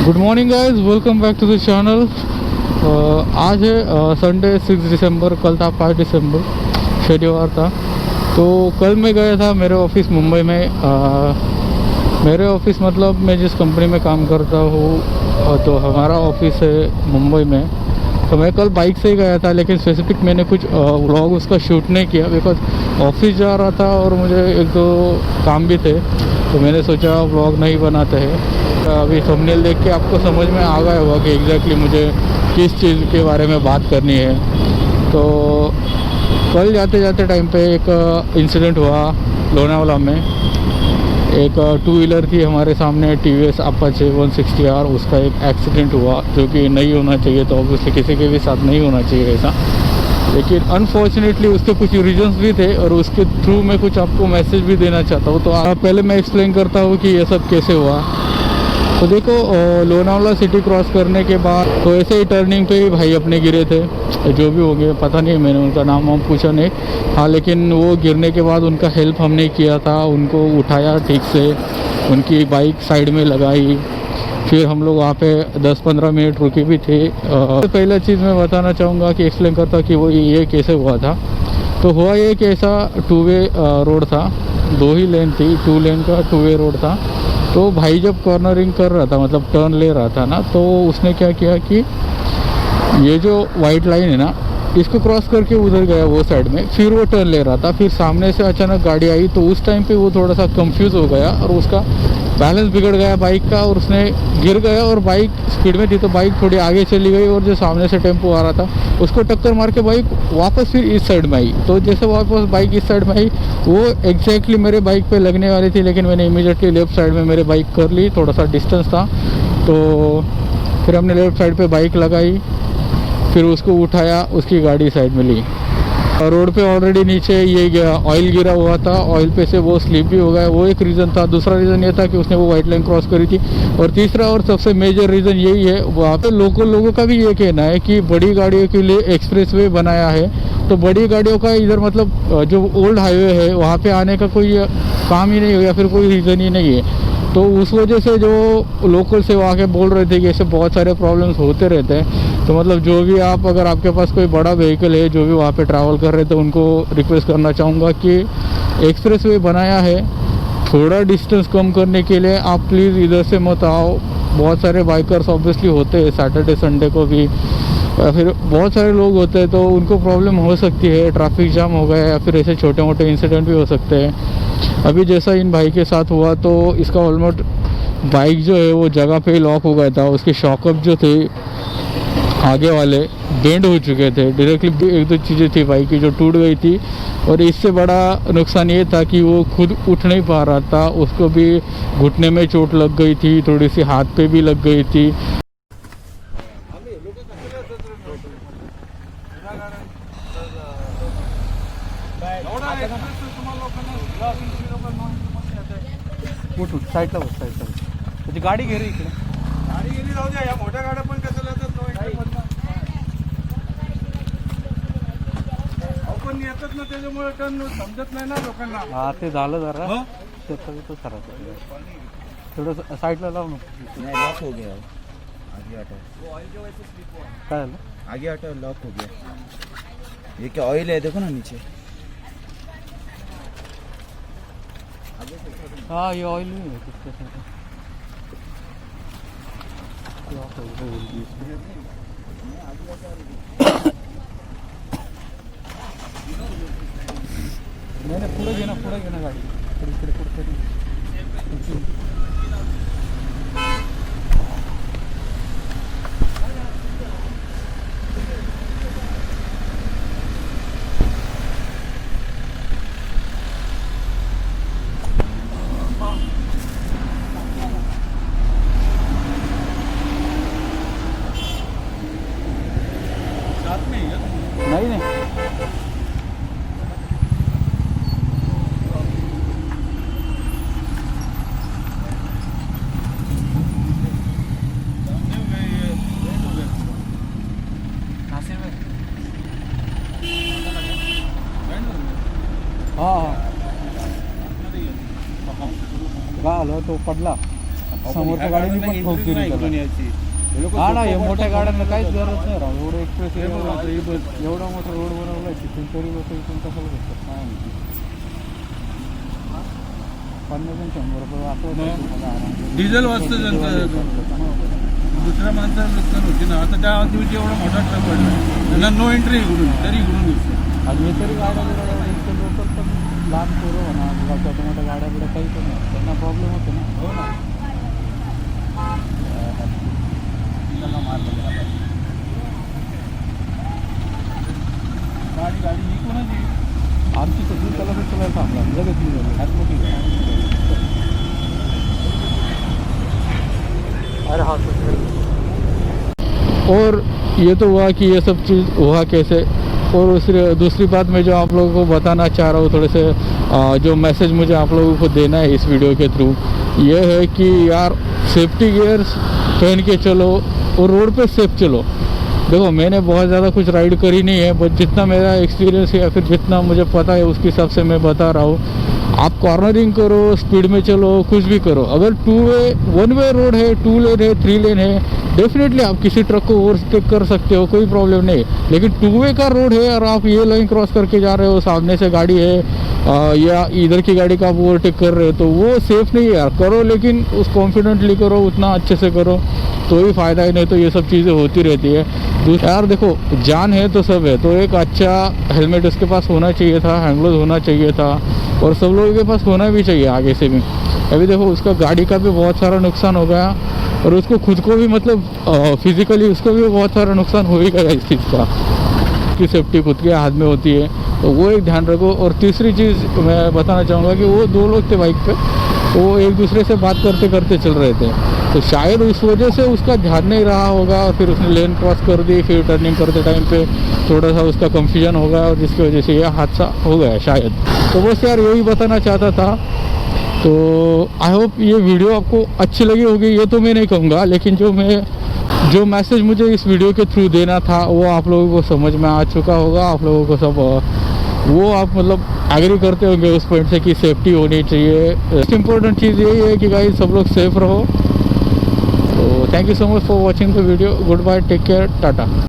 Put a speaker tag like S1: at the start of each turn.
S1: Good morning guys, welcome back to the channel. आज है Sunday 6 दिसंबर। कल था 5 दिसंबर, शनिवार था। तो कल मैं गया था मेरे ऑफिस मुंबई में। मेरे ऑफिस मतलब मैं जिस कंपनी में काम करता हूँ तो हमारा ऑफिस है मुंबई में। तो मैं कल बाइक से ही गया था, लेकिन स्पेसिफिक मैंने कुछ व्लॉग उसका शूट नहीं किया बिकॉज ऑफिस जा रहा था और मुझे एक दो काम भी थे। तो मैंने सोचा व्लॉग नहीं बनाते हैं। अभी थंबनेल देख के आपको समझ में आ गया होगा कि एग्जैक्टली मुझे किस चीज़ के बारे में बात करनी है। तो कल जाते जाते टाइम पे एक इंसिडेंट हुआ लोनावाला में। एक टू व्हीलर थी हमारे सामने, TVS अपाचे 160R। उसका एक एक्सीडेंट हुआ जो कि नहीं होना चाहिए, तो ऑब्वियसली किसी के भी साथ नहीं होना चाहिए ऐसा। लेकिन अनफॉर्चुनेटली उसके कुछ रीजंस भी थे और उसके थ्रू मैं कुछ आपको मैसेज भी देना चाहता हूँ। तो पहले मैं एक्सप्लेन करता हूँ कि ये सब कैसे हुआ। तो देखो, लोनावाला सिटी क्रॉस करने के बाद तो ऐसे ही टर्निंग पे ही भाई अपने गिरे थे, जो भी होंगे पता नहीं, मैंने उनका नाम वाम पूछा नहीं। हाँ, लेकिन वो गिरने के बाद उनका हेल्प हमने किया था, उनको उठाया ठीक से, उनकी बाइक साइड में लगाई। फिर हम लोग वहाँ पे 10-15 मिनट रुके भी थे। तो पहला चीज़ मैं बताना चाहूँगा कि एक्सप्लेन करता कि वो ये कैसे हुआ था। तो हुआ ये कि ऐसा 2 वे रोड था, 2 ही लेन थी, 2 लेन का 2 वे रोड था। तो भाई जब कॉर्नरिंग कर रहा था, मतलब टर्न ले रहा था ना, तो उसने क्या किया कि ये जो वाइट लाइन है ना, इसको क्रॉस करके उधर गया वो साइड में। फिर वो टर्न ले रहा था, फिर सामने से अचानक गाड़ी आई। तो उस टाइम पे वो थोड़ा सा कंफ्यूज हो गया और उसका बैलेंस बिगड़ गया बाइक का, और उसने गिर गया। और बाइक स्पीड में थी तो बाइक थोड़ी आगे चली गई, और जो सामने से टेम्पो आ रहा था उसको टक्कर मार के बाइक वापस फिर इस साइड में आई। तो जैसे वापस बाइक इस साइड में आई, वो एग्जैक्टली मेरे बाइक पे लगने वाली थी, लेकिन मैंने इमीडिएटली लेफ्ट साइड में मेरे बाइक कर ली, थोड़ा सा डिस्टेंस था। तो फिर हमने लेफ्ट साइड पे बाइक लगाई, फिर उसको उठाया, उसकी गाड़ी साइड में ली। रोड पे ऑलरेडी नीचे ये गया, ऑयल गिरा हुआ था, ऑयल पे से वो स्लिप भी हो गया, वो एक रीज़न था। दूसरा रीज़न ये था कि उसने वो वाइट लाइन क्रॉस करी थी। और तीसरा और सबसे मेजर रीज़न यही है, वहाँ पे लोकल लोगों का भी ये कहना है कि बड़ी गाड़ियों के लिए एक्सप्रेसवे बनाया है, तो बड़ी गाड़ियों का इधर मतलब जो ओल्ड हाईवे है वहाँ पे आने का कोई काम ही नहीं हो, या फिर कोई रीज़न ही नहीं है। तो उस वजह से जो लोकल से वहाँ के बोल रहे थे कि ऐसे बहुत सारे प्रॉब्लम्स होते रहते हैं। तो मतलब जो भी आप, अगर आपके पास कोई बड़ा व्हीकल है जो भी वहाँ पे ट्रैवल कर रहे थे, उनको रिक्वेस्ट करना चाहूँगा कि एक्सप्रेसवे बनाया है, थोड़ा डिस्टेंस कम करने के लिए आप प्लीज़ इधर से मत आओ। बहुत सारे बाइकर्स ऑब्वियसली होते हैं, सैटरडे संडे को भी, या फिर बहुत सारे लोग होते हैं, तो उनको प्रॉब्लम हो सकती है, ट्रैफिक जाम हो गया या फिर ऐसे छोटे मोटे इंसिडेंट भी हो सकते हैं। अभी जैसा इन भाई के साथ हुआ, तो इसका ऑलमोस्ट बाइक जो है वो जगह पे ही लॉक हो गया था। उसके शॉकअप जो थे आगे वाले बेंड हो चुके थे डायरेक्टली। एक दो चीज़ें थी बाइक की जो टूट गई थी, और इससे बड़ा नुकसान ये था कि वो खुद उठ नहीं पा रहा था, उसको भी घुटने में चोट लग गई थी, थोड़ी सी हाथ पे भी लग गई थी। साईडला बस, साईडला बस, त्याची गाडी घे रे इकडे, गाडी गेली जाऊ द्या। या मोठ्या गाड्या पण कसं आपण येतात ना, त्याच्यामुळे टर्न समजत नाही ना लोकांना। हा, ते झालं जरा त्याचा तो खराब थोडं साईडला लाव ना। लॉक हो गया आगे ऑटो, वो ऑयल की वजह से स्लिप हुआ। क्या है आगे ऑटो लॉक हो गया। ये क्या ऑयल है, देखो ना नीचे। हाँ, ये ऑयल नहीं है किसके साथ। मैंने पुढे घे ना गाडी, पुढे नहीं हाँ हाँ, तो पडला समोरच्या गाडीने पण ठोक दिली त्याला. हा ना, हे मोठ्या गाड्यांना काहीच गरज नाही राव. एवढं एक्सप्रेस एवढा मोठा रोड बनवलाय तिथून तरी लोक इथून कशाला घेतात काय माहिती. 50 आणि 100 रुपये वाचवत
S2: डिझेल वाजतं त्यांचं, दुसऱ्या माणसाला नुकसान होते ना. आता त्या दिवशी एवढा मोठा ट्रक पडला, त्यांना नो एंट्री इकडून, तरी इकडून दिसतो.
S1: आणि हे तरी गाड्या बिड्या इतके लोकल पण लहान पोरं म्हणा किंवा छोट्या मोठ्या गाड्या बिड्या काही पण नाही, त्यांना प्रॉब्लेम होतो ना.
S2: हो ना, गाडी ही कोणाची?
S1: आमची सगळी त्याला चलायला थांबला लगेच निघाली. हात मोठी अरे हाँ. और ये तो हुआ कि ये सब चीज़ हुआ कैसे. और दूसरी बात मैं जो आप लोगों को बताना चाह रहा हूँ, थोड़े से जो मैसेज मुझे आप लोगों को देना है इस वीडियो के थ्रू, ये है कि यार सेफ्टी गियर्स पहन के चलो और रोड पे सेफ चलो. देखो मैंने बहुत ज़्यादा कुछ राइड करी नहीं है, बट जितना मेरा एक्सपीरियंस है या फिर जितना मुझे पता है उसके हिसाब से मैं बता रहा हूँ. आप कॉर्नरिंग करो, स्पीड में चलो, कुछ भी करो. अगर 1 वे रोड है, 2 लेन है, 3 लेन है, डेफिनेटली आप किसी ट्रक को ओवरटेक कर सकते हो, कोई प्रॉब्लम नहीं. लेकिन 2 वे का रोड है और आप ये लाइन क्रॉस करके जा रहे हो, सामने से गाड़ी है या इधर की गाड़ी का आप ओवरटेक कर रहे हो, तो वो सेफ नहीं है यार. करो लेकिन उस कॉन्फिडेंटली करो, उतना अच्छे से करो तो ही फ़ायदा है, नहीं तो ये सब चीज़ें होती रहती है. यार देखो जान है तो सब है, तो एक अच्छा हेलमेट उसके पास होना चाहिए था, हैंड ग्लोव्स होना चाहिए था, और सब लोगों के पास होना भी चाहिए आगे से भी. अभी देखो उसका गाड़ी का भी बहुत सारा नुकसान हो गया और उसको खुद को भी मतलब फिजिकली उसको भी बहुत सारा नुकसान हो ही गया इस चीज़ का. की सेफ्टी खुद के हाथ में होती है, तो वो एक ध्यान रखो. और तीसरी चीज़ मैं बताना चाहूँगा कि वो 2 लोग थे बाइक पे, वो एक दूसरे से बात करते करते चल रहे थे, तो शायद उस वजह से उसका ध्यान नहीं रहा होगा, फिर उसने लेन क्रॉस कर दी, फिर टर्निंग करते टाइम पे थोड़ा सा उसका कंफ्यूजन हो गया और जिसकी वजह से यह हादसा हो गया शायद. तो बस यार यही बताना चाहता था. तो आई होप ये वीडियो आपको अच्छी लगी होगी, ये तो मैं नहीं कहूँगा, लेकिन जो मैसेज मुझे इस वीडियो के थ्रू देना था वो आप लोगों को समझ में आ चुका होगा. आप लोगों को सब वो आप मतलब एग्री करते होंगे उस पॉइंट से कि सेफ्टी होनी चाहिए. मोस्ट इम्पोर्टेंट चीज़ यही है कि गाइस सब लोग सेफ रहो. तो thank you so much for watching the video. Good bye, take care, Tata.